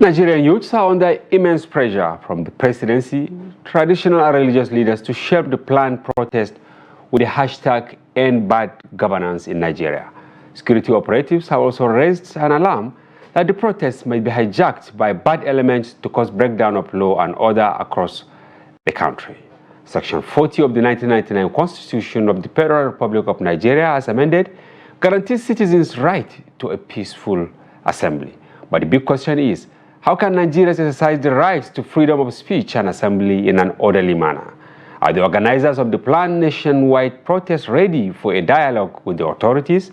Nigerian youths are under immense pressure from the presidency, traditional and religious leaders to shape the planned protest with the hashtag End Bad Governance in Nigeria. Security operatives have also raised an alarm that the protests may be hijacked by bad elements to cause breakdown of law and order across the country. Section 40 of the 1999 Constitution of the Federal Republic of Nigeria, as amended, guarantees citizens' right to a peaceful assembly. But the big question is, how can Nigerians exercise the right to freedom of speech and assembly in an orderly manner? Are the organizers of the planned nationwide protest ready for a dialogue with the authorities?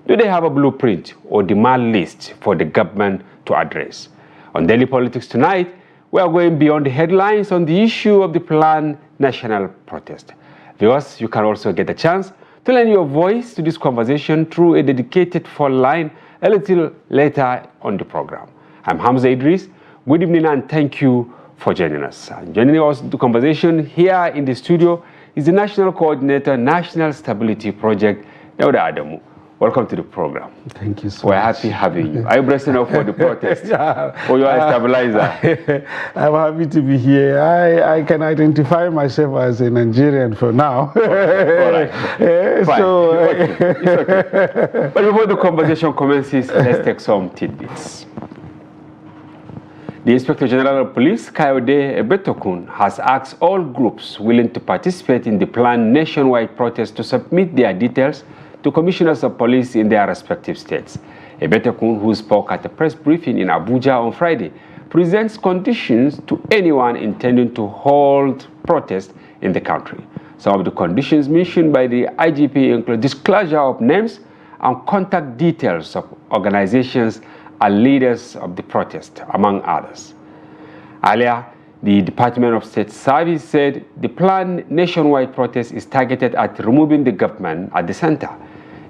Do they have a blueprint or demand list for the government to address? On Daily Politics tonight, we are going beyond the headlines on the issue of the planned national protest. Viewers, you can also get a chance to lend your voice to this conversation through a dedicated phone line a little later on the program. I'm Hamza Idris. Good evening and thank you for joining us. And joining us in the conversation here in the studio is the National Coordinator, National Stability Project, Dauda Adamu. Welcome to the program. Thank you so We're much. happy having you. Are you bracing up for the protest? Yeah. Or you are a stabilizer? I'm happy to be here. I can identify myself as a Nigerian for now. All right. Fine. So, It's okay. But before the conversation commences, let's take some tidbits. The Inspector General of Police, Kayode Ebetokun, has asked all groups willing to participate in the planned nationwide protest to submit their details to commissioners of police in their respective states. Ebetokun, who spoke at a press briefing in Abuja on Friday, presents conditions to anyone intending to hold protest in the country. Some of the conditions mentioned by the IGP include disclosure of names and contact details of organizations and leaders of the protest, among others. Earlier, the Department of State Service said the planned nationwide protest is targeted at removing the government at the center.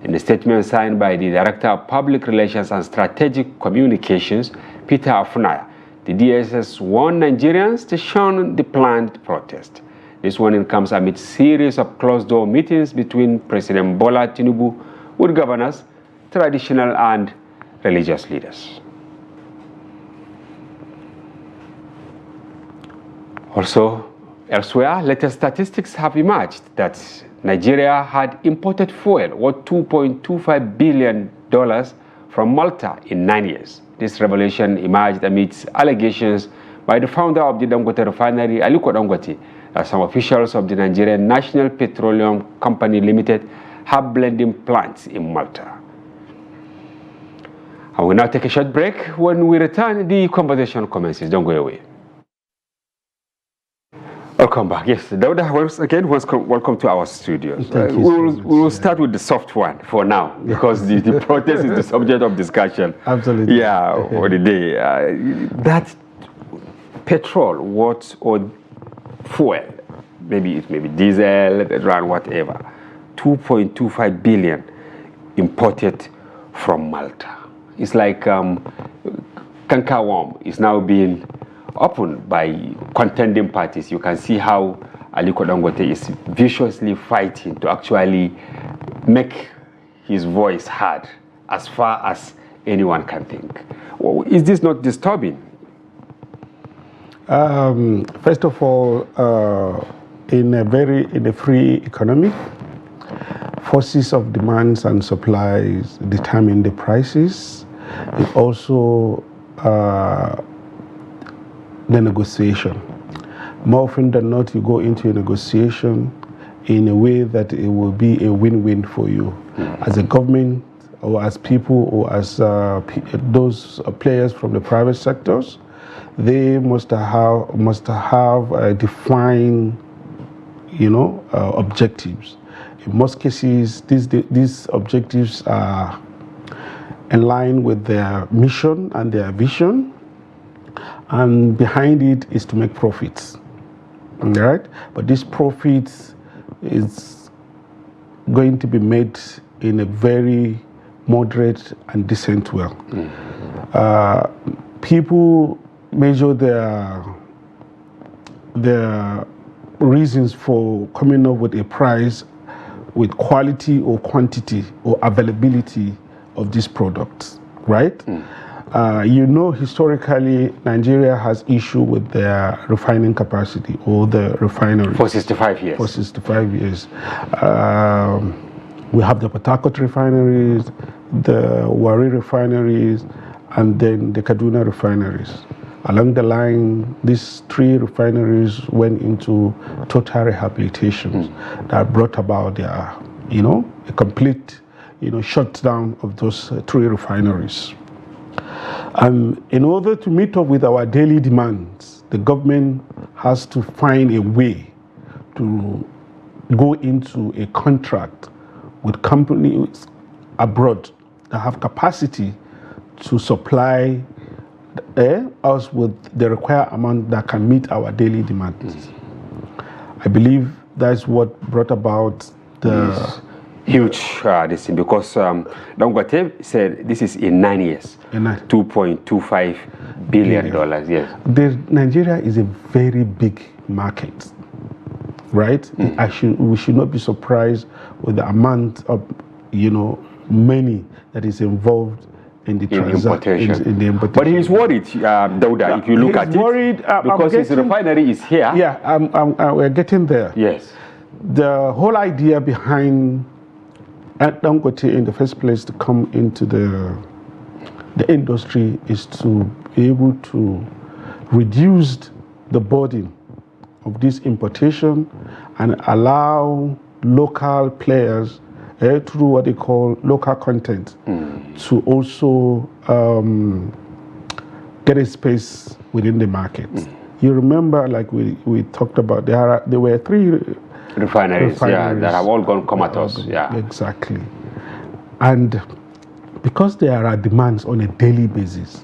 In a statement signed by the Director of Public Relations and Strategic Communications, Peter Afunaya, the DSS warned Nigerians to shun the planned protest. This warning comes amid a series of closed-door meetings between President Bola Tinubu with governors, traditional and religious leaders. Also, elsewhere, latest statistics have emerged that Nigeria had imported fuel worth $2.25 billion from Malta in 9 years. This revelation emerged amidst allegations by the founder of the Dangote refinery, Aliko Dangote, that some officials of the Nigerian National Petroleum Company Limited have blending plants in Malta. I will now take a short break. When we return, the conversation commences. Don't go away. Welcome back. Yes, Dauda, once again, welcome to our studios. Thank you we will start with the soft one for now, because the protest is the subject of discussion. Absolutely. Yeah, for the day. That petrol, or fuel, maybe it may be diesel, run, whatever, 2.25 billion imported from Malta. It's like canker worm is now being opened by contending parties. You can see how Aliko Dangote is viciously fighting to actually make his voice heard as far as anyone can think. Is this not disturbing? First of all, in a free economy, forces of demands and supplies determine the prices. It also the negotiation. More often than not, you go into a negotiation in a way that it will be a win-win for you as a government, or as people, or as those players from the private sectors. They must have defined, objectives. In most cases, these objectives are in line with their mission and their vision, and behind it is to make profits. All right? But this profits is going to be made in a very moderate and decent way. People measure their reasons for coming up with a price with quality or quantity or availability of these products, right? You know, historically, Nigeria has issue with their refining capacity or the refineries. For 65 years. For 65 years. We have the Port Harcourt refineries, the Warri refineries, and then the Kaduna refineries. Along the line, these 3 refineries went into total rehabilitation that brought about their, a complete, shutdown of those 3 refineries. And in order to meet up with our daily demands, the government has to find a way to go into a contract with companies abroad that have capacity to supply us with the required amount that can meet our daily demands. I believe that's what brought about the huge this thing, because Dangote said this is in 9 years, $2.25 billion. Yes. Nigeria is a very big market, right? We should not be surprised with the amount of, money that is involved in the importation. But he's worried, Dauda, if you look at it, because his refinery is here. Yeah, we're getting there. Yes. The whole idea behind Dangote in the first place to come into the industry is to be able to reduce the burden of this importation and allow local players through what they call local content to also get a space within the market. You remember, like we talked about, there were 3 refineries that have all gone comatose. Exactly. And because there are demands on a daily basis,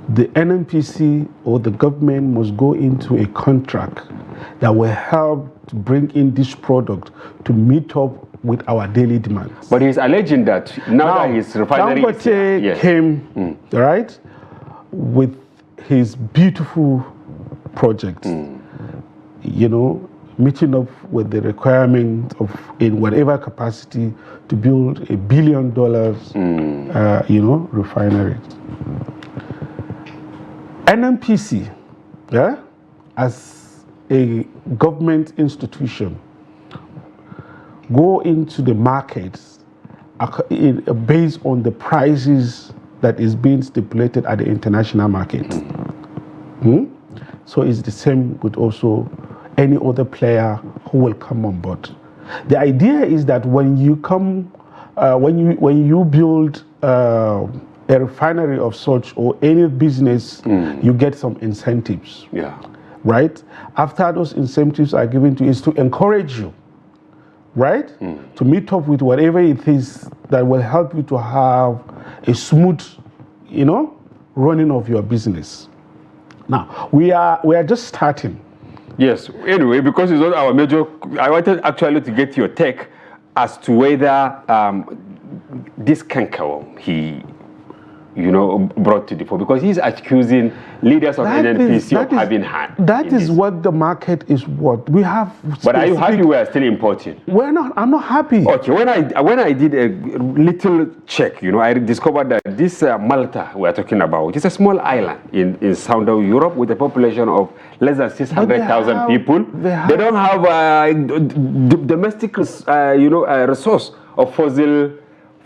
the NNPC or the government must go into a contract that will help to bring in this product to meet up with our daily demands. But he's alleging that now that his refinery Dangote came, right, with his beautiful project, meeting up with the requirement of, in whatever capacity, to build $1 billion, refinery. NNPC, as a government institution, go into the markets based on the prices that is being stipulated at the international market. So it's the same with also any other player who will come on board. The idea is that when you come, when you build a refinery of such or any business, you get some incentives. Right? After those incentives are given to you, is to encourage you, right? To meet up with whatever it is that will help you to have a smooth, running of your business. Now, we are just starting. Yes. Anyway, because it's not our major, I wanted actually to get your take as to whether this canker he brought to the fore, because he's accusing leaders of NNPC of having hand. That is what the market is. What we have. But are you happy we are still importing? We're not. I'm not happy. Okay. When I did a little check, I discovered that this Malta we are talking about is a small island in Southern Europe with a population of less than 600,000 people. They don't have domestic, resource of fossil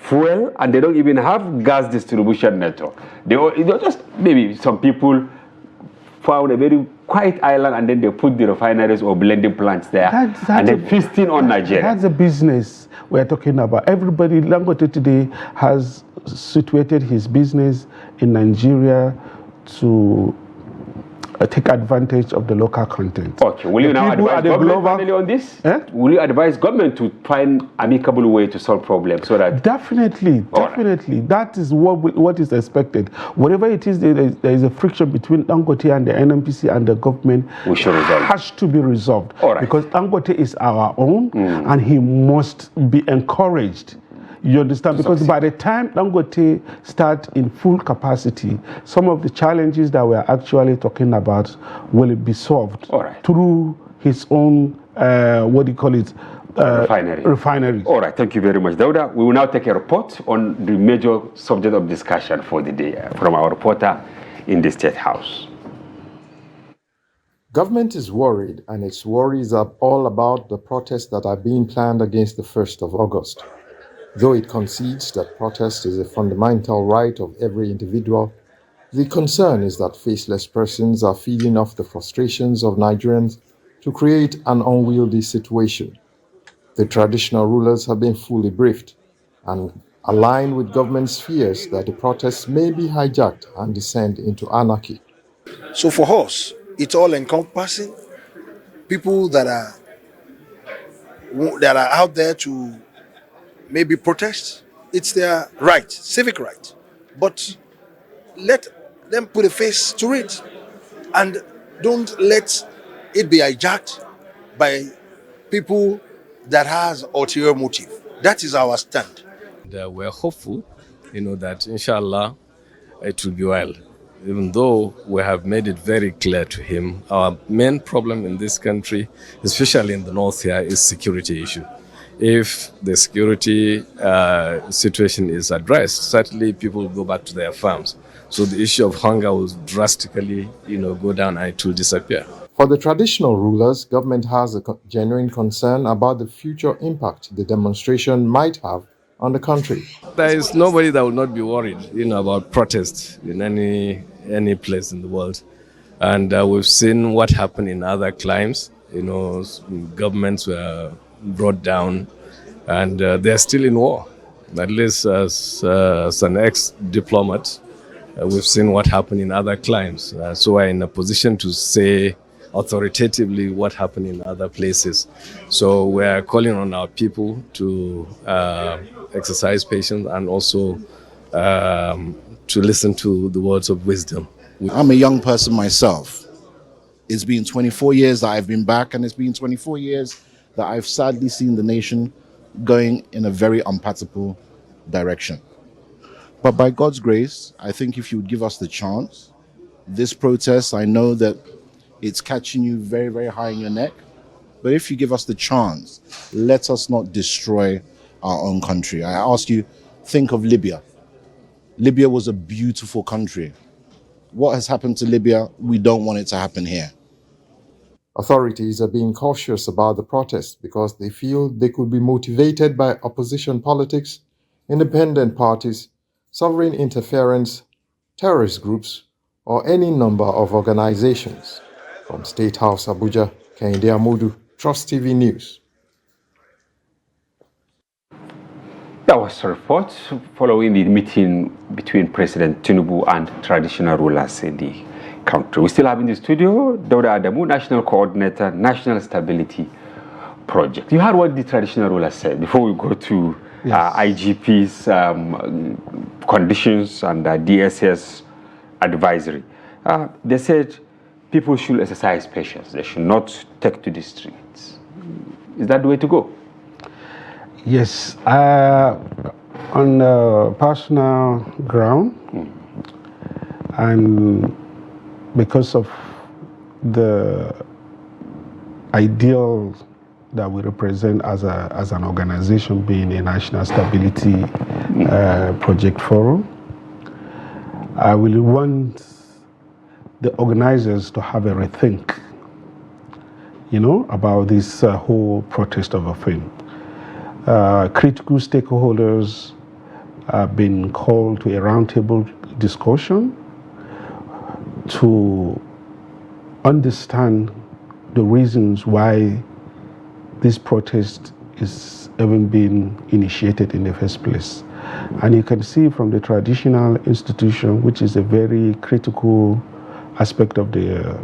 fuel, and they don't even have gas distribution network. They just, maybe some people found a very quiet island and then they put the refineries or blending plants there and they're feasting on Nigeria. That's a business we're talking about. Everybody, Dangote today has situated his business in Nigeria to take advantage of the local content. Okay, will you now advise government finally on this? Will you advise government to find amicable way to solve problems so that... Definitely. That is what is expected. Whatever it is, there is a friction between Dangote and the NNPC and the government. We should resolve. Has to be resolved. Because Dangote is our own and he must be encouraged. You understand? Because by the time Dangote starts in full capacity, some of the challenges that we're actually talking about will be solved through his own, refineries. All right, thank you very much, Dauda. We will now take a report on the major subject of discussion for the day from our reporter in the State House. Government is worried, and its worries are all about the protests that are being planned against the 1st of August. Though it concedes that protest is a fundamental right of every individual, the concern is that faceless persons are feeding off the frustrations of Nigerians to create an unwieldy situation. The traditional rulers have been fully briefed and aligned with government's fears that the protests may be hijacked and descend into anarchy. So for us, it's all encompassing. People that are out there to maybe protest, it's their right, civic right. But let them put a face to it, and don't let it be hijacked by people that has ulterior motive. That is our stand. We're hopeful, that inshallah it will be well. Even though we have made it very clear to him, our main problem in this country, especially in the north here, is security issue. If the security situation is addressed, certainly people will go back to their farms. So the issue of hunger will drastically, go down and it will disappear. For the traditional rulers, government has a genuine concern about the future impact the demonstration might have on the country. There is nobody that will not be worried, about protests in any place in the world. And we've seen what happened in other climes. Governments were brought down, and they're still in war. At least as an ex-diplomat, we've seen what happened in other climes. So we're in a position to say authoritatively what happened in other places. So we're calling on our people to exercise patience and also to listen to the words of wisdom. I'm a young person myself. It's been 24 years that I've been back, and it's been 24 years that I've sadly seen the nation going in a very unpalatable direction. But by God's grace, I think if you would give us the chance, this protest, I know that it's catching you very, very high in your neck. But if you give us the chance, let us not destroy our own country. I ask you, think of Libya. Libya was a beautiful country. What has happened to Libya? We don't want it to happen here. Authorities are being cautious about the protests because they feel they could be motivated by opposition politics, independent parties, sovereign interference, terrorist groups, or any number of organizations. From State House, Abuja, Kehinde Amodu, Trust TV News. That was a report following the meeting between President Tinubu and traditional rulers in the country. We still have in the studio Dauda Adamu, National Coordinator, National Stability Project. You heard what the traditional rulers said before we go to IGP's conditions and DSS advisory. They said people should exercise patience. They should not take to the streets. Is that the way to go? Yes. On the personal ground, and because of the ideal that we represent as an organization, being a National Stability Project Forum, I will want the organizers to have a rethink, about this whole protest of a thing. Critical stakeholders have been called to a roundtable discussion to understand the reasons why this protest is even being initiated in the first place. And you can see from the traditional institution, which is a very critical aspect of the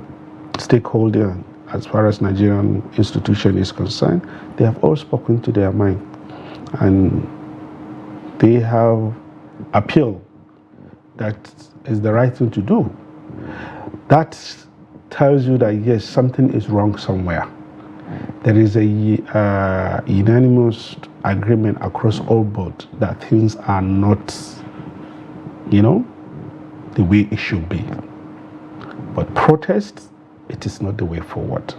stakeholder as far as Nigerian institution is concerned, they have all spoken to their mind. And they have appealed that is the right thing to do. That tells you that, yes, something is wrong somewhere. There is a unanimous agreement across all boards that things are not, the way it should be. But protest, it is not the way forward.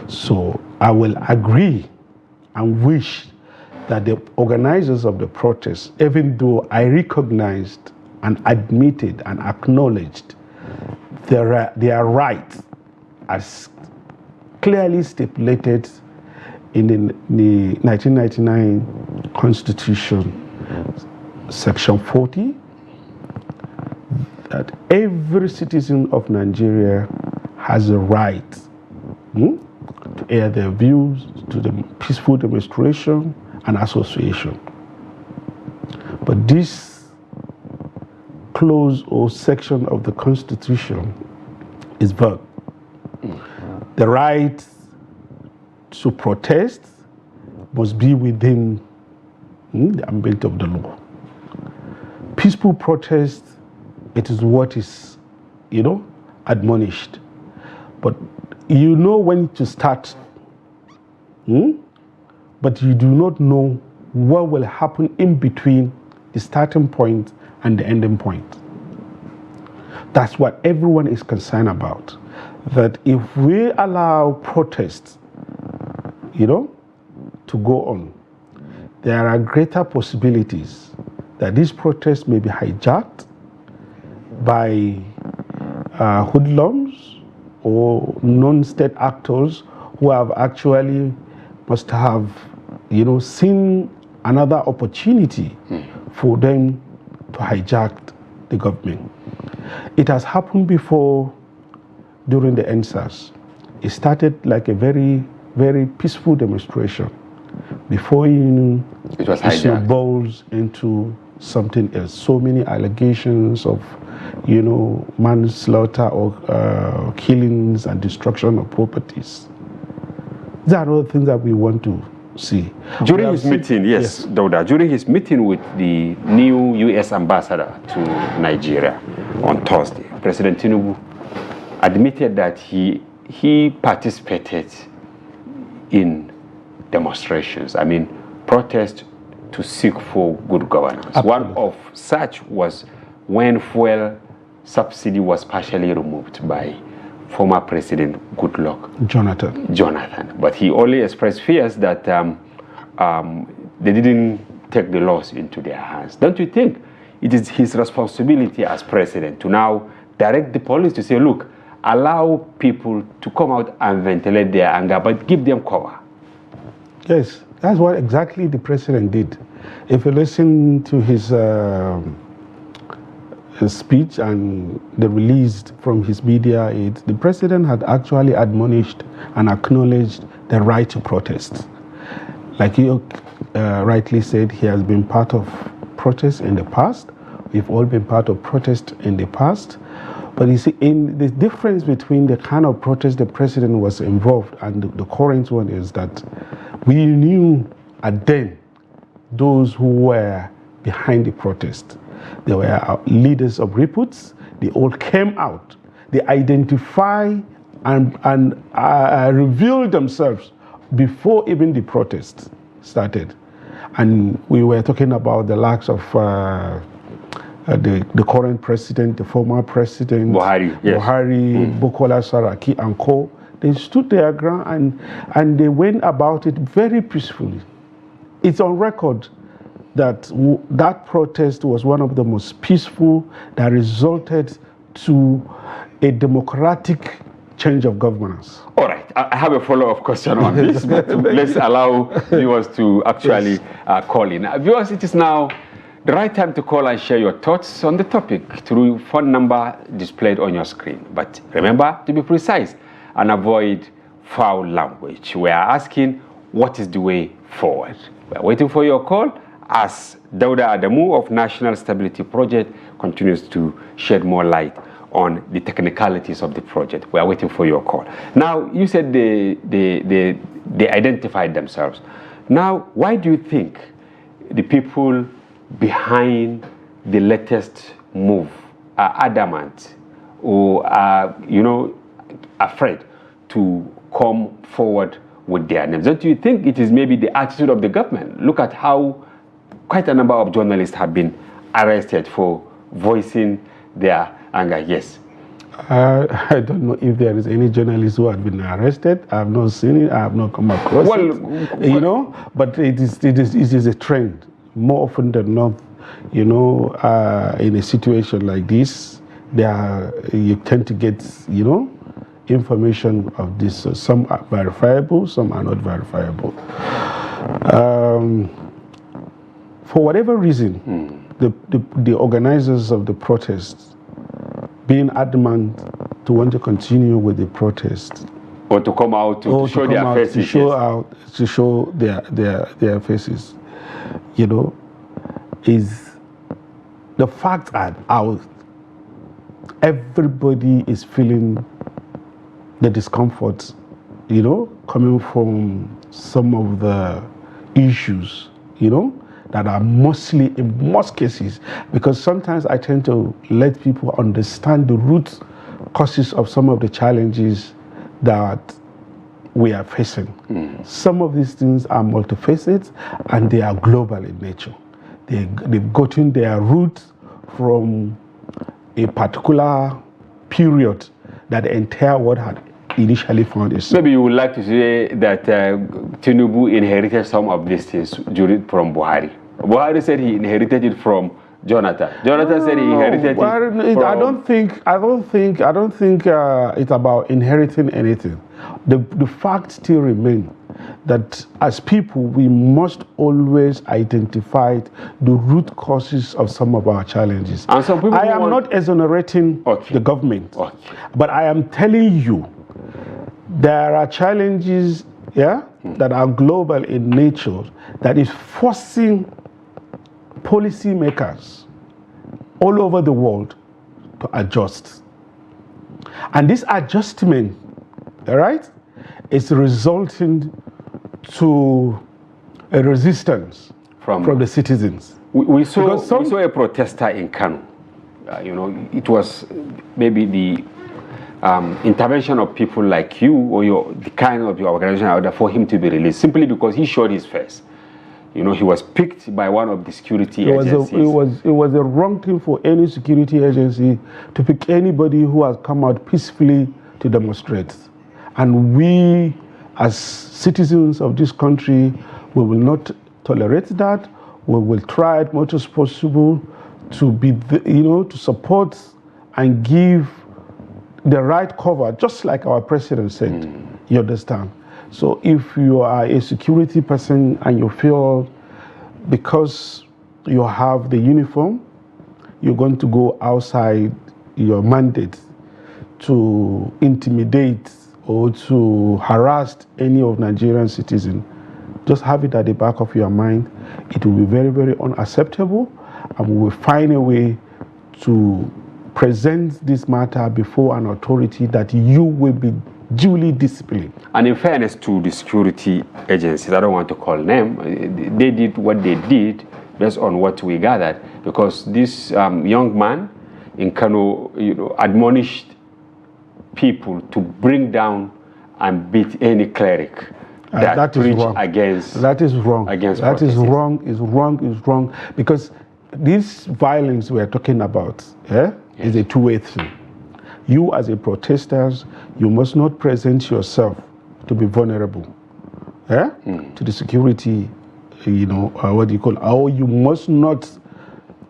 So I will agree and wish that the organizers of the protest, even though I recognized and admitted and acknowledged their rights as clearly stipulated in the 1999 Constitution, Section 40, that every citizen of Nigeria has a right to air their views, to the peaceful demonstration and association. But this clause or section of the Constitution is vague. The right to protest must be within the ambit of the law. Peaceful protest, it is what is, admonished. But you know when to start, but you do not know what will happen in between the starting point and the ending point. That's what everyone is concerned about. That if we allow protests, to go on, there are greater possibilities that these protests may be hijacked by hoodlums or non-state actors who have actually must have, seen another opportunity for them to hijack the government. It has happened before during the NSAS. It started like a very, very peaceful demonstration. Before you knew, it snowballs into something else. So many allegations of, manslaughter or killings and destruction of properties. These are all things that we want to see. During his meeting, yes, Dauda, during his meeting with the new U.S. ambassador to Nigeria on Thursday, President Tinubu admitted that he participated in demonstrations, protests to seek for good governance. Absolutely. One of such was when fuel subsidy was partially removed by former President Goodluck Jonathan. But he only expressed fears that they didn't take the laws into their hands. Don't you think it is his responsibility as president to now direct the police to say, look, allow people to come out and ventilate their anger, but give them cover? Yes, that's what exactly the president did. If you listen to his speech and the release from his media aid, the president had actually admonished and acknowledged the right to protest. Like you rightly said, he has been part of protests in the past. We've all been part of protests in the past. But you see, in the difference between the kind of protest the president was involved and the current one is that we knew at then those who were behind the protest. They were leaders of reputes. They all came out. They identified and revealed themselves before even the protest started. And we were talking about the likes of the current president, the former president, Buhari, yes. Bukola Saraki and co. They stood their ground and they went about it very peacefully. It's on record that that protest was one of the most peaceful that resulted to a democratic change of governance. All right, I have a follow-up question on this, but let's allow viewers to actually call in. Viewers, it is now the right time to call and share your thoughts on the topic through phone number displayed on your screen. But remember to be precise and avoid foul language. We are asking, what is the way forward? We are waiting for your call as Dauda Adamu of National Stability Project continues to shed more light on the technicalities of the project. We are waiting for your call. Now, you said they identified themselves. Now, why do you think the people behind the latest move are adamant or are, afraid to come forward with their names? Don't you think it is maybe the attitude of the government? Look at how quite a number of journalists have been arrested for voicing their anger. Yes. I don't know if there is any journalist who had been arrested. I have not seen it. I have not come across it. You know, but it is a trend. More often than not, you know, in a situation like this, you tend to get, you know, information of this. Some are verifiable, some are not verifiable. For whatever reason, the organizers of the protests being adamant to want to continue with the protest, or to come out to show their faces, to show their faces, you know, is the fact that everybody is feeling the discomfort, you know, coming from some of the issues, you know, that are mostly, in most cases, because sometimes I tend to let people understand the root causes of some of the challenges that we are facing. Some of these things are multifaceted and they are global in nature. They've gotten their roots from a particular period that the entire world had initially found itself. Maybe you would like to say that Tinubu inherited some of these things from Buhari. Buhari said he inherited it from Jonathan. Jonathan said he inherited it from... I don't think it's about inheriting anything. The fact still remains that as people, we must always identify the root causes of some of our challenges. And some people I am not exonerating the government, but I am telling you there are challenges that are global in nature that is forcing policymakers all over the world to adjust. And this adjustment, all right, is resulting to a resistance from the citizens. We saw a protester in Kano. You know, it was maybe the intervention of people like you or the kind of your organization out there for him to be released simply because he showed his face. You know, he was picked by one of the security agencies. It was a wrong thing for any security agency to pick anybody who has come out peacefully to demonstrate. And we, as citizens of this country, we will not tolerate that. We will try as much as possible to be, to support and give the right cover, just like our president said. You understand? So if you are a security person and you feel because you have the uniform, you're going to go outside your mandate to intimidate or to harass any of Nigerian citizens, just have it at the back of your mind. It will be very, very unacceptable, and we will find a way to present this matter before an authority that you will be duly disciplined. And in fairness to the security agencies, I don't want to call them, they did what they did based on what we gathered, because this young man in Kano, admonished people to bring down and beat any cleric that is preach wrong. against. That is wrong. Against that is protesters. wrong, because this violence we are talking about is a two-way thing. You as a protesters, you must not present yourself to be vulnerable to the security, or you must not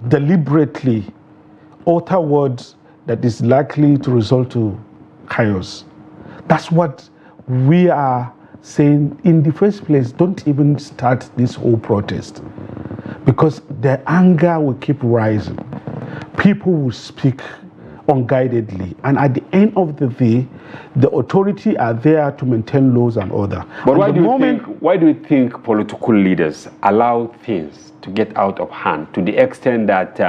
deliberately utter words that is likely to result to chaos. That's what we are saying in the first place. Don't even start this whole protest, because the anger will keep rising. People will speak unguidedly, and at the end of the day, the authority are there to maintain laws and order. But why do you think political leaders allow things to get out of hand to the extent that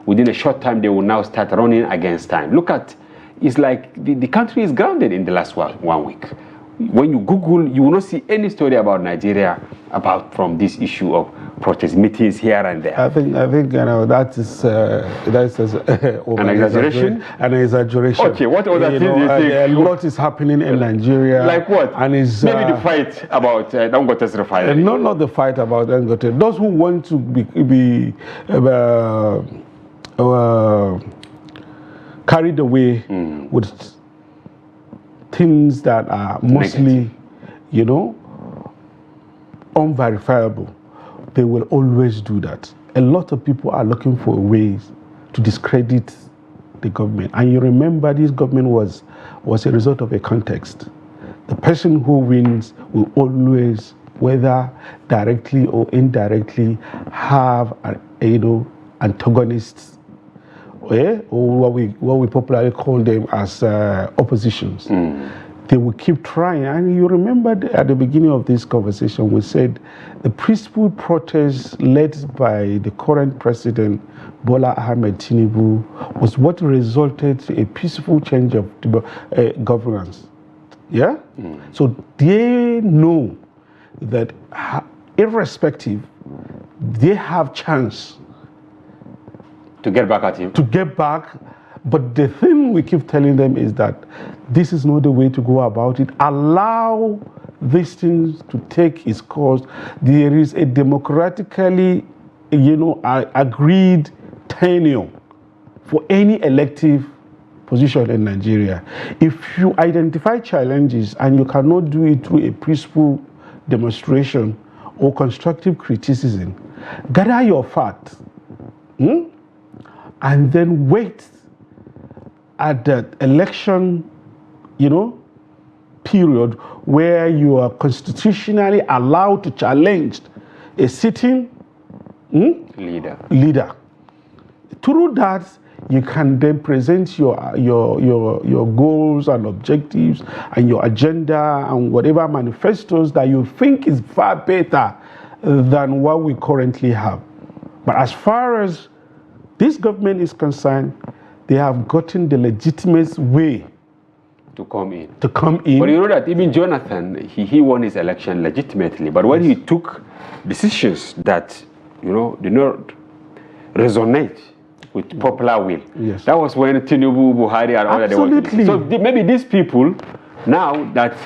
within a short time they will now start running against time? Look at, it's like the country is grounded in the last 1 week. When you Google, you will not see any story about Nigeria from this issue of protest meetings here and there. I think that is an exaggeration. An exaggeration. Okay, what other things do you think? A lot is happening in Nigeria. Like what? And it's maybe the fight about Dangote's refinery. No, not the fight about Dangote. Those who want to carried away with things that are mostly, you know, unverifiable, they will always do that. A lot of people are looking for ways to discredit the government. And you remember this government was a result of a context. The person who wins will always, whether directly or indirectly, have antagonists, or what we popularly call them as oppositions. They will keep trying. And you remember at the beginning of this conversation, we said the peaceful protests led by the current president, Bola Ahmed Tinubu, was what resulted in a peaceful change of governance. Yeah? So they know that irrespective, they have chance to get back at him. To get back. But the thing we keep telling them is that this is not the way to go about it. Allow these things to take its course. There is a democratically, agreed tenure for any elective position in Nigeria. If you identify challenges and you cannot do it through a peaceful demonstration or constructive criticism, gather your facts, and then wait at the election, period where you are constitutionally allowed to challenge a sitting leader. Through that, you can then present your goals and objectives and your agenda and whatever manifestos that you think is far better than what we currently have. But as far as this government is concerned, they have gotten the legitimate way to come in. But you know that even Jonathan, he won his election legitimately. But when he took decisions that, did not resonate with popular will, that was when Tinubu, Buhari, and all that they were. So maybe these people, now that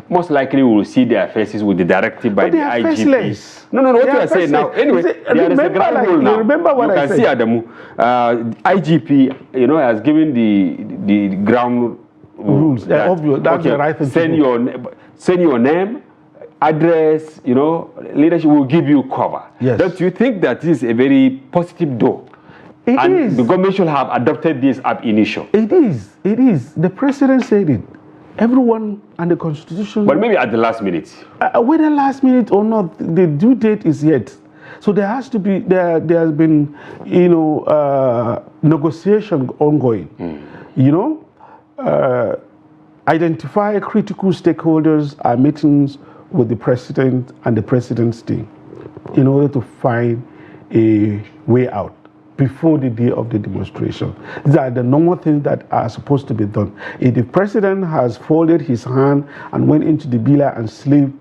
most likely will see their faces with the directive by the IGP. Faceless. No, what you are saying now. Anyway, there is a ground rule now. Remember what I said. You can see Adamu. IGP, has given the ground rules. That's the right thing to do. Send your name, address. Leadership will give you cover. Yes. Don't you think that is a very positive door? It is. The government should have adopted this ab initio. It is. The president said it. Everyone and the constitution. But maybe at the last minute. Whether last minute or not, the due date is yet. So there has to be, there has been, negotiation ongoing. Identify critical stakeholders are meetings with the president and the president's team in order to find a way out before the day of the demonstration. These are the normal things that are supposed to be done. If the president has folded his hand and went into the villa and slept,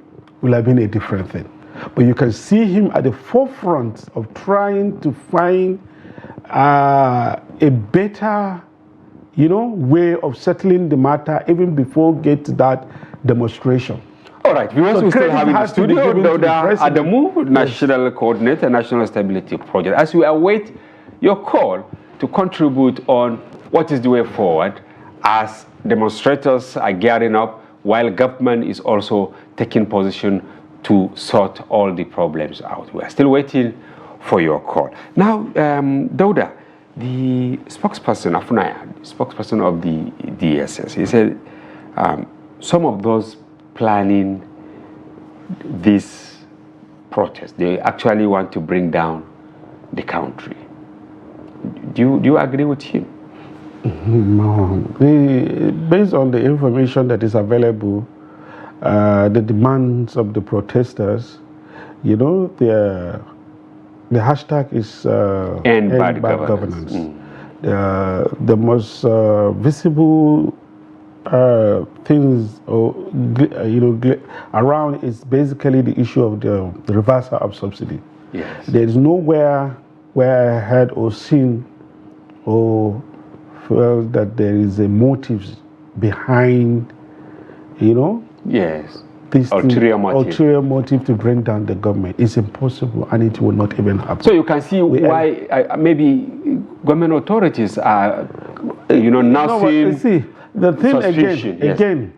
will have been a different thing. But you can see him at the forefront of trying to find a better, way of settling the matter even before get to that demonstration. All right, we still have in the studio Dauda Adamu, National Coordinator, National Stability Project. As we await your call to contribute on what is the way forward as demonstrators are gearing up while government is also taking position to sort all the problems out. We are still waiting for your call. Now, Dauda, the spokesperson, Afunaya, the spokesperson of the DSS, he said some of those planning this protest, they actually want to bring down the country. Do you agree with him? No. Based on the information that is available, the demands of the protesters, the hashtag is end bad governance. The most visible things around is basically the issue of the reversal of subsidy. Yes. There is nowhere where I heard or seen or felt that there is a motive behind, Yes. ulterior motive to bring down the government. It's impossible, and it will not even happen. So you can see why maybe government authorities are, now seeing. See, the thing again,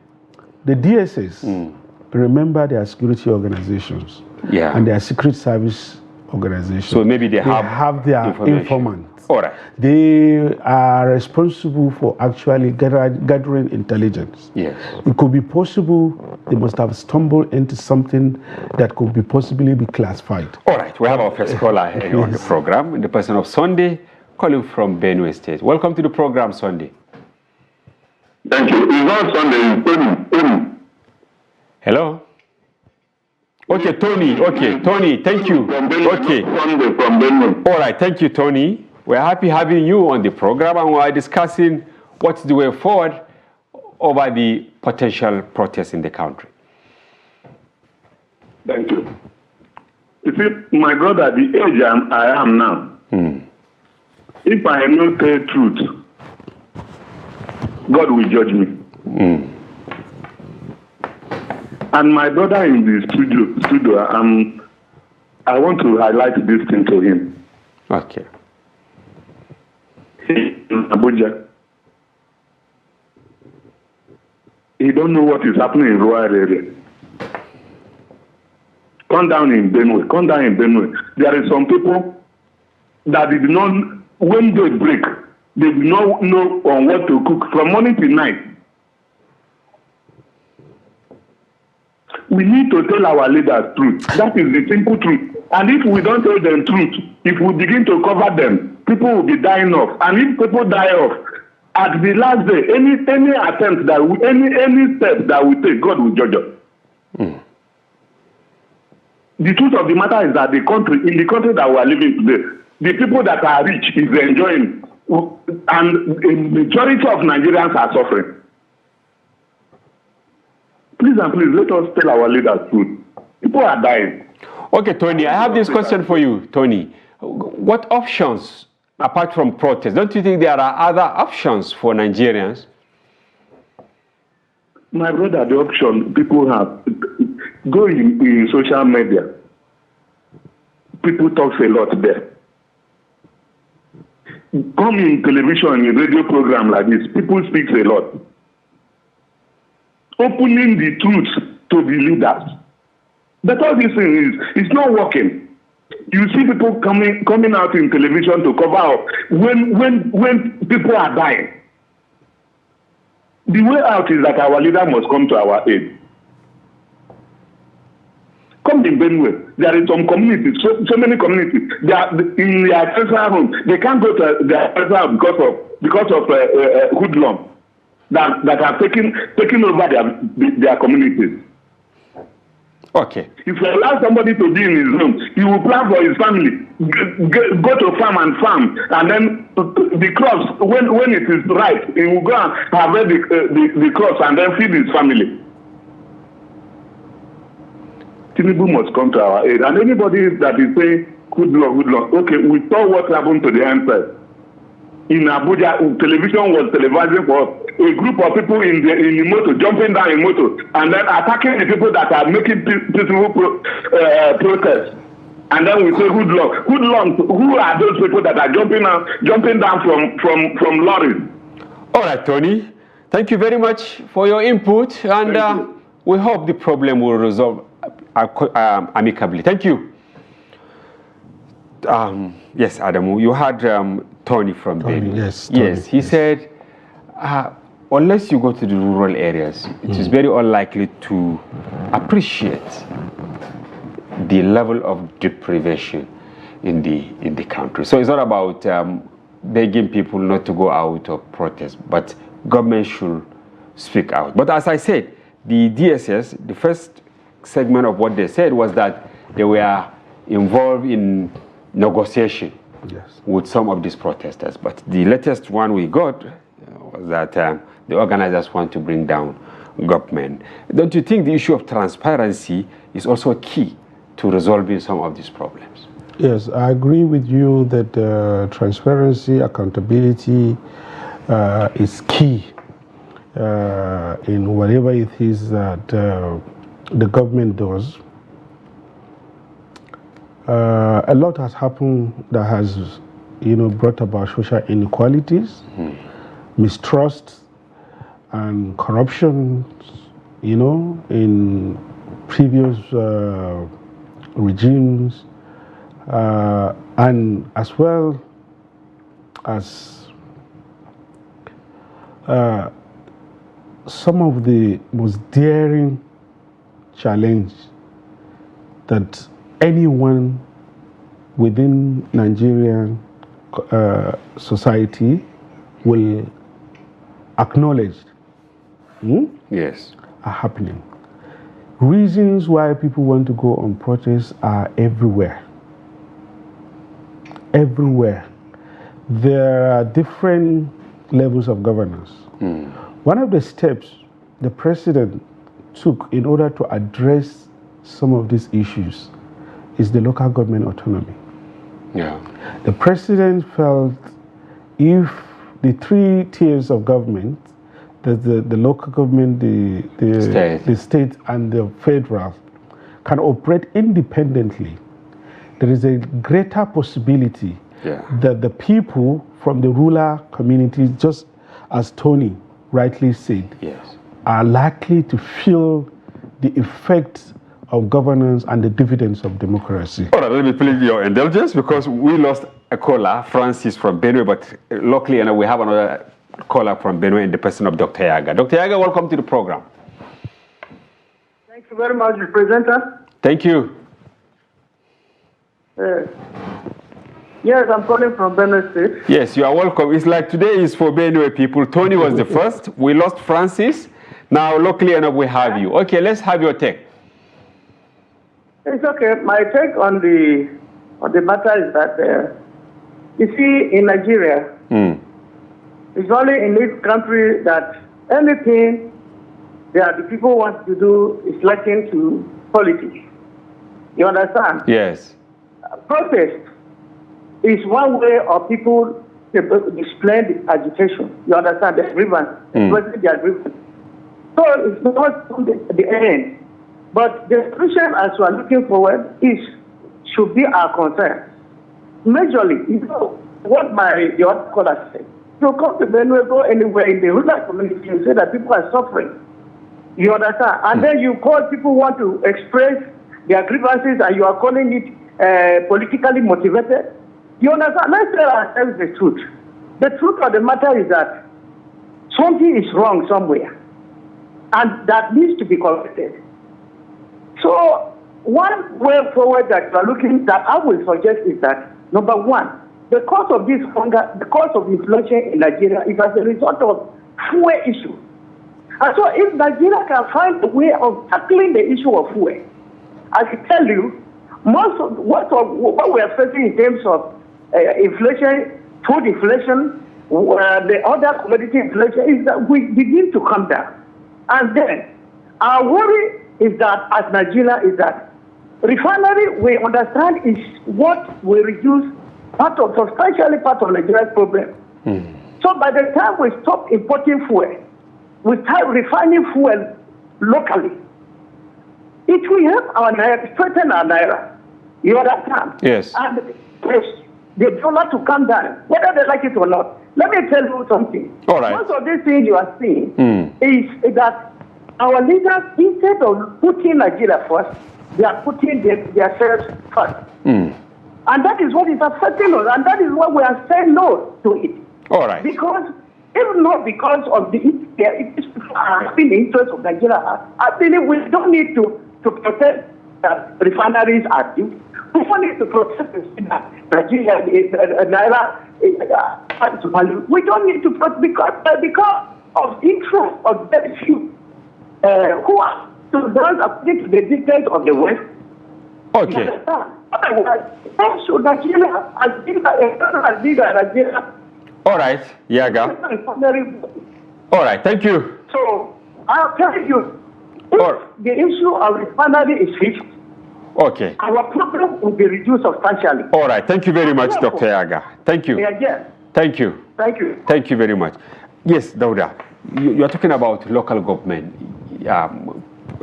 the DSS. Remember, they are security organizations, and they are secret service organizations. So maybe they have their informants. All right. They are responsible for actually gathering intelligence. Yes. It could be possible they must have stumbled into something that could be possibly be classified. All right. We have our first caller on the program, in the person of Sunday, calling from Benue State. Welcome to the program, Sunday. Thank you. It's not Sunday, it's Tony. Hello? Okay, Tony. Okay, Tony, thank you. Okay. All right, thank you, Tony. We're happy having you on the program, and we are discussing what's the way forward over the potential protests in the country. Thank you. You see, my brother, at the age I am now, if I not tell truth, God will judge me. And my brother in the studio, I want to highlight this thing to him. Okay. In Abuja, he don't know what is happening in rural area. Come down in Benue. There are some people that did not, when they break, they do not know on what to cook from morning till night. We need to tell our leaders truth. That is the simple truth. And if we don't tell them truth, if we begin to cover them, people will be dying off. And if people die off, at the last day, any attempt that we, any step that we take, God will judge us. The truth of the matter is that in the country that we are living today, the people that are rich is enjoying, and a majority of Nigerians are suffering. Please and please, let us tell our leaders truth. People are dying. Okay, Tony, I have this question for you, Tony. What options, apart from protests, don't you think there are other options for Nigerians? My brother, the option people have, go in social media. People talk a lot there. Come in television, in radio program like this, people speak a lot. Opening the truth to the leaders. But all this thing is not working. You see people coming out in television to cover up when people are dying. The way out is that our leader must come to our aid. Come in Benue. There are some communities, so many communities. They are in their personal home. They can't go to their personal home because of hoodlum that are taking over their communities. Okay. If you allow somebody to be in his home, he will plan for his family, go to farm, and then the crops, when it is right, he will go and harvest the crops and then feed his family. Tinubu must come to our aid. And anybody that is saying, good luck, okay, we saw what happened to the answer. In Abuja, television was televising for a group of people in the motor, jumping down in motor, and then attacking the people that are making peaceful protests. And then we say, good luck. Who are those people that are jumping down from lorries? All right, Tony. Thank you very much for your input, and we hope the problem will resolve amicably. Thank you. Yes, Adamu, you had Tony from Benue. Yes, yes, he said, unless you go to the rural areas, it is very unlikely to appreciate the level of deprivation in the country. So it's not about begging people not to go out or protest, but government should speak out. But as I said, the DSS, the first segment of what they said was that they were involved in negotiation with some of these protesters. But the latest one we got was that the organizers want to bring down government. Don't you think the issue of transparency is also key to resolving some of these problems? Yes, I agree with you that transparency, accountability is key in whatever it is that the government does. A lot has happened that has, brought about social inequalities, mistrust, and corruption, in previous regimes, and as well as some of the most daring challenge that anyone within Nigerian society will acknowledge Yes. are happening. Reasons why people want to go on protests are everywhere. Everywhere. There are different levels of governance. One of the steps the president took in order to address some of these issues is the local government autonomy. Yeah. The president felt if the three tiers of government, the local government, the state, and the federal, can operate independently, there is a greater possibility that the people from the rural communities, just as Tony rightly said, are likely to feel the effects of governance and the dividends of democracy. All right, let me plead your indulgence because we lost a caller, Francis from Benue, but luckily we have another caller from Benue in the person of Dr. Yaga. Dr. Yaga, welcome to the program. Thank you very much, presenter. Thank you. Yes, I'm calling from Benue State. Yes, you are welcome. It's like today is for Benue people. Tony was the first. We lost Francis. Now, luckily enough, we have you. Okay, let's have your take. It's okay. My take on the matter is that you see, in Nigeria, it's only in this country that anything that the people want to do is likened to politics. You understand? Yes. Protest is one way of people displaying the agitation. You understand? The grievance, expressing their grievance. So it's not the end. But the solution as we are looking forward should be our concern. Majorly, what the other caller said. You come to Benue, go anywhere in the rural community, you say that people are suffering. You understand? And then you call people who want to express their grievances and you are calling it politically motivated. You understand? Let's tell ourselves the truth. The truth of the matter is that something is wrong somewhere. And that needs to be corrected. So one way forward that we are looking that I will suggest is that, number one, the cause of this hunger, the cause of inflation in Nigeria is as a result of fuel issue. And so if Nigeria can find a way of tackling the issue of fuel, I can tell you, most of what we are facing in terms of inflation, food inflation, the other commodity inflation is that we begin to come down. And then our worry is that as Nigeria is that refinery, we understand, is what will reduce substantially part of Nigeria's problem. So by the time we stop importing fuel, we start refining fuel locally, it will help our naira, strengthen our naira. You understand? Yes. And the dollar to come down, whether they like it or not. Let me tell you something. All right. Most of these things you are seeing is that our leaders, instead of putting Nigeria first, they are putting themselves first. And that is what is affecting us, and that is why we are saying no to it. All right. Because, if not because of the interest of Nigeria, I believe we don't need to protect refineries at you. We don't need to protect Nigeria, Naira. We don't need to protect because of interest of very few who are to dance according to the dictates of the West. Okay. Otherwise, should Nigeria as big as Nigeria. All right, Yaga. All right, thank you. So, I'll tell you, if the issue of refinery is fixed, okay, our problem will be reduced substantially. All right, thank you very much, Dr. Yaga. Thank you. Yes. Thank you. Thank you. Thank you very much. Yes, Dauda, you are talking about local government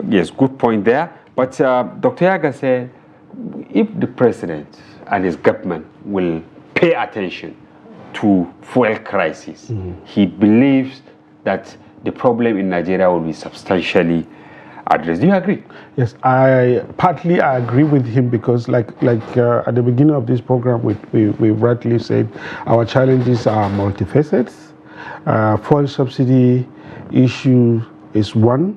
Yes, good point there. But Dr. Yaga said, if the president and his government will pay attention to fuel crisis, he believes that the problem in Nigeria will be substantially addressed. Do you agree? Yes, I agree with him because, like at the beginning of this program, we rightly said our challenges are multifaceted. Fuel subsidy issue is one,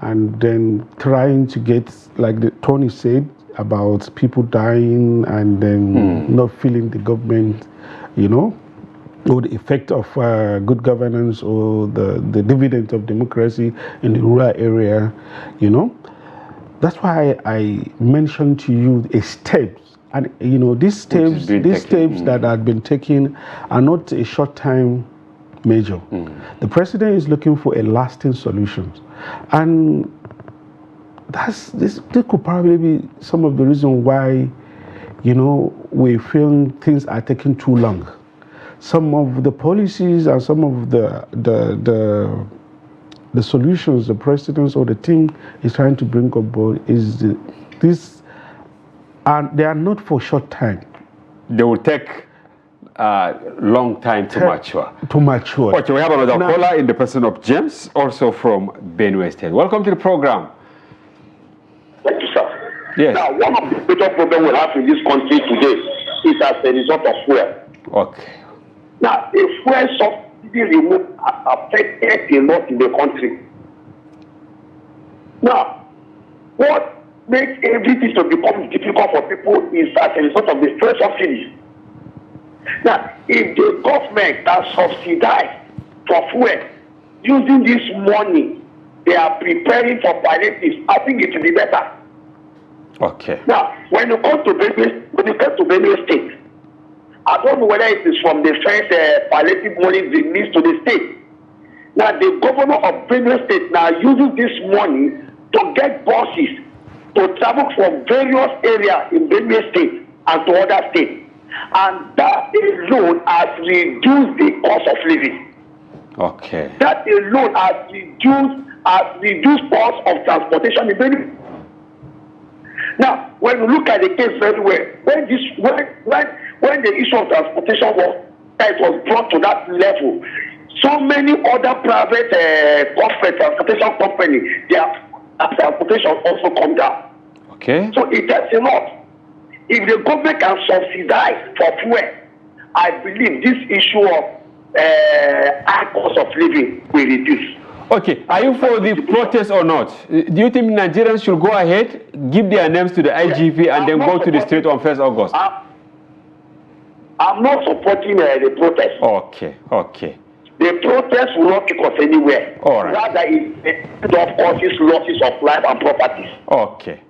and then trying to get, like Tony said, about people dying and then not feeling the government, or the effect of good governance or the dividend of democracy in the rural area, That's why I mentioned to you a steps, and these steps that have been taken are not a short-time measure. The president is looking for a lasting solution, and this could probably be some of the reason why we feel things are taking too long. Some of the policies and some of the solutions the president or the team is trying to bring on board they are not for short time. They will take a long time to mature. Okay, we have another caller in the person of James, also from Benue State. Welcome to the program. Thank you, sir. Yes. Now, one of the major problems we have in this country today is as a result of fuel. Okay. Now, if fuel subsidy removed affected a lot in the country. Now, what makes everything to become difficult for people is as a result of the fuel subsidies. Now, if the government can subsidize for fuel using this money they are preparing for palliatives, I think it will be better. Okay. Now, when you come to Benue State, I don't know whether it is from the first palliative money released to the state. Now, the governor of Benue State now uses this money to get buses to travel from various areas in Benue State and to other states. And that alone has reduced the cost of living. Okay. That alone has reduced cost of transportation in Benue. Now, when you look at the case very well, when the issue of transportation was brought to that level, so many other private corporate transportation companies, their transportation also come down. Okay. So it helps a lot. If the government can subsidize for fuel, I believe this issue of high cost of living will reduce. Okay, are you for the protest or not? Do you think Nigerians should go ahead, give their names to the IGP, and then go to the street on 1st August? I'm not supporting the protest. Okay. The protest will not take us anywhere. All right. Rather, it causes losses of life and properties. Okay.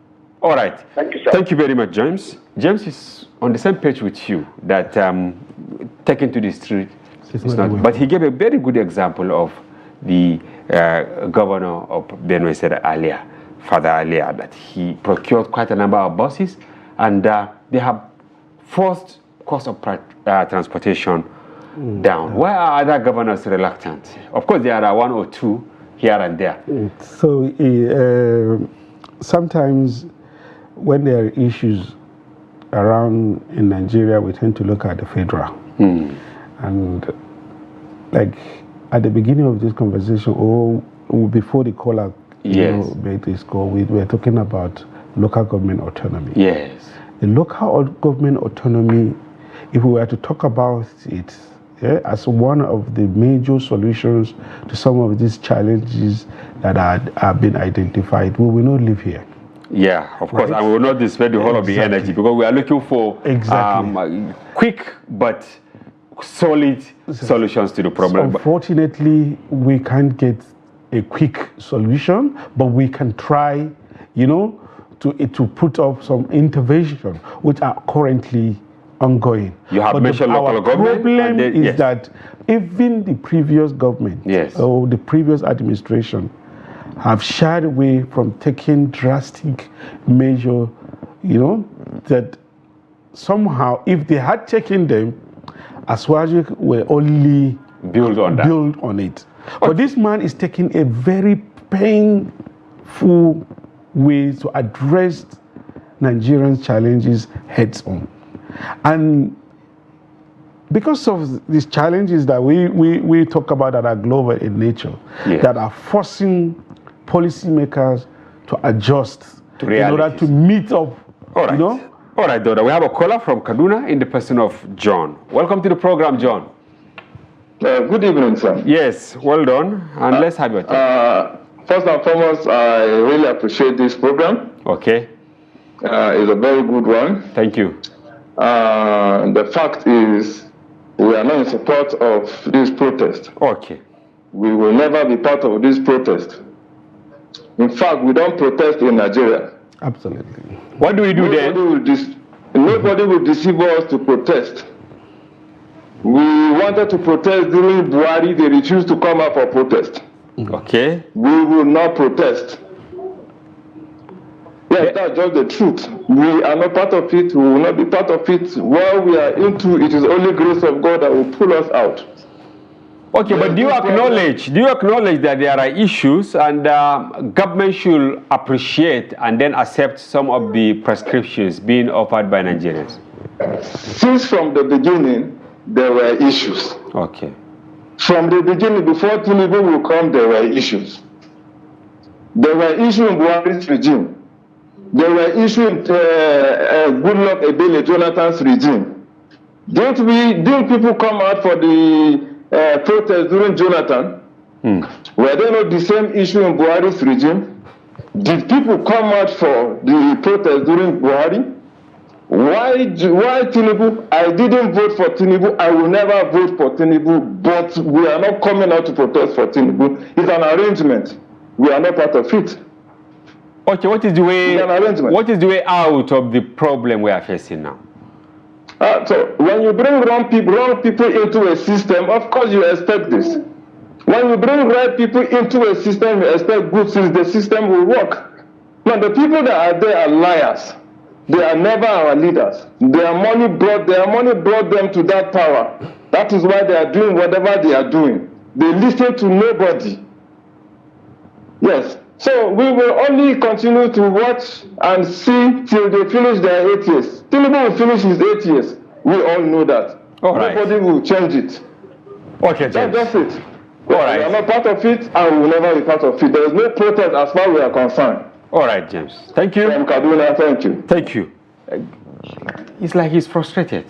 All right. Thank you, sir. Thank you very much, James. James is on the same page with you that taken to the street is not. But he gave a very good example of the governor of Benue State earlier, that he procured quite a number of buses, and they have forced cost of transportation down. Why are other governors reluctant? Of course, there are one or two here and there. So sometimes when there are issues around in Nigeria, we tend to look at the federal. And like at the beginning of this conversation, or before the caller made this call, we were talking about local government autonomy. Yes. The local government autonomy, if we were to talk about it as one of the major solutions to some of these challenges that have been identified, we will not live here. Yeah, of course, and we will not display the whole of the energy, because we are looking for quick but solid solutions to the problem. Unfortunately, we can't get a quick solution, but we can try, to put up some intervention, which are currently ongoing. You have mentioned local government. Our problem is that even the previous government or the previous administration have shied away from taking drastic measures, that somehow, if they had taken them, Aswaji will only build on it. Okay. But this man is taking a very painful peaceful ways to address Nigerians' challenges heads on. And because of these challenges that we talk about that are global in nature, that are forcing policymakers to adjust in order to meet up, All right. All right, Dauda. We have a caller from Kaduna in the person of John. Welcome to the program, John. Good evening, sir. Yes, well done. And let's have your take. First and foremost, I really appreciate this program. Okay. It's a very good one. Thank you. The fact is, we are not in support of this protest. Okay. We will never be part of this protest. In fact, we don't protest in Nigeria. Absolutely. What do we do then? Nobody will deceive us to protest. We wanted to protest during Buhari. They refused to come out for protest. Okay. We will not protest. Yes, that's just the truth. We are not part of it. We will not be part of it. While we are into it, is only grace of God that will pull us out. Okay, but do you acknowledge that there are issues and government should appreciate and then accept some of the prescriptions being offered by Nigerians? Since from the beginning, there were issues. Okay. From the beginning, before tinubu will come, there were issues. There were issues in Buhari's regime. There were issues in Goodluck Ebele Jonathan's regime. Didn't people come out for the protest during Jonathan? Were there not the same issue in Buhari's regime? Did people come out for the protest during Buhari? Why Tinubu? I didn't vote for Tinubu. I will never vote for Tinubu, but we are not coming out to protest for Tinubu. It's an arrangement. We are not part of it. Okay, what is the way out of the problem we are facing now? So when you bring wrong people into a system, of course you expect this. When you bring right people into a system, you expect good since the system will work. Now the people that are there are liars. They are never our leaders. Their money brought them to that power. That is why they are doing whatever they are doing. They listen to nobody. Yes. So we will only continue to watch and see till they finish their 8 years. Tinubu will finish his 8 years. We all know that. Nobody will change it. Okay, James. That's it. We are not part of it and we will never be part of it. There is no protest as far as we are concerned. All right, James. Thank you. From Kaduna, thank you. Thank you. It's like he's frustrated.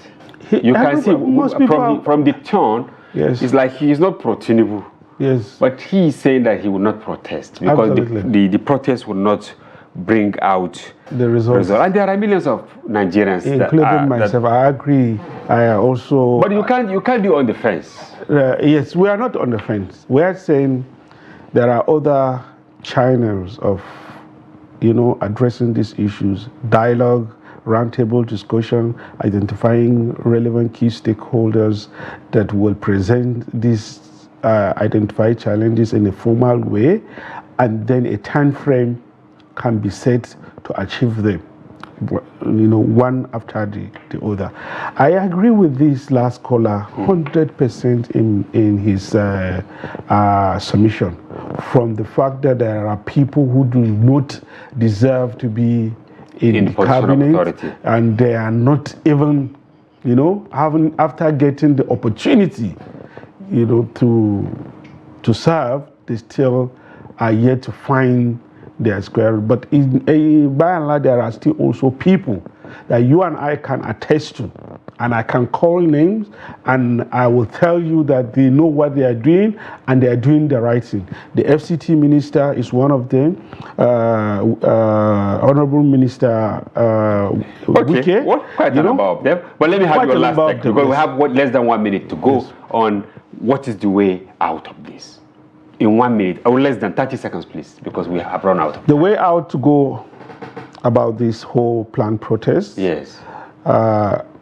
You can see from the tone, it's like he is not pro-Tinubu. Yes. But he is saying that he will not protest because the protest will not bring out the results. And there are millions of Nigerians, including myself. I agree. I also. But you can't be on the fence. Yes, we are not on the fence. We are saying there are other channels of, addressing these issues: dialogue, roundtable discussion, identifying relevant key stakeholders that will present these identified challenges in a formal way, and then a time frame can be set to achieve them, one after the other. I agree with this last caller 100% in his submission, from the fact that there are people who do not deserve to be in the cabinet, and they are not even, after getting the opportunity to serve, they still are yet to find their square. But by and large, there are still also people that you and I can attest to, and I can call names, and I will tell you that they know what they are doing, and they are doing the right thing. The FCT minister is one of them. Honorable Minister Wike. What quite about them? But let me have your last take, because we have less than 1 minute to go on. What is the way out of this? In 1 minute, or less than 30 seconds, please, because we have run out. The way out to go about this whole planned protest,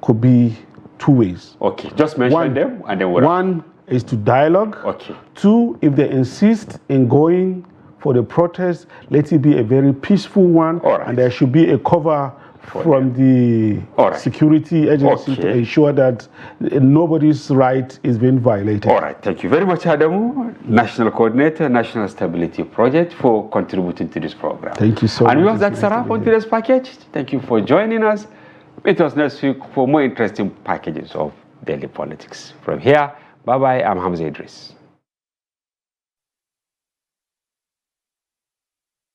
could be 2 ways. Okay, just mention them, and then one is to dialogue. Okay. 2, if they insist in going for the protest, let it be a very peaceful one, and there should be a cover from the security agency to ensure that nobody's right is being violated. All right, thank you very much, Adamu, National Coordinator, National Stability Project, for contributing to this program. Thank you so much. And we have that's a wrap on today's package. Thank you for joining us. Meet us next week for more interesting packages of daily politics. From here, bye-bye, I'm Hamza Idris.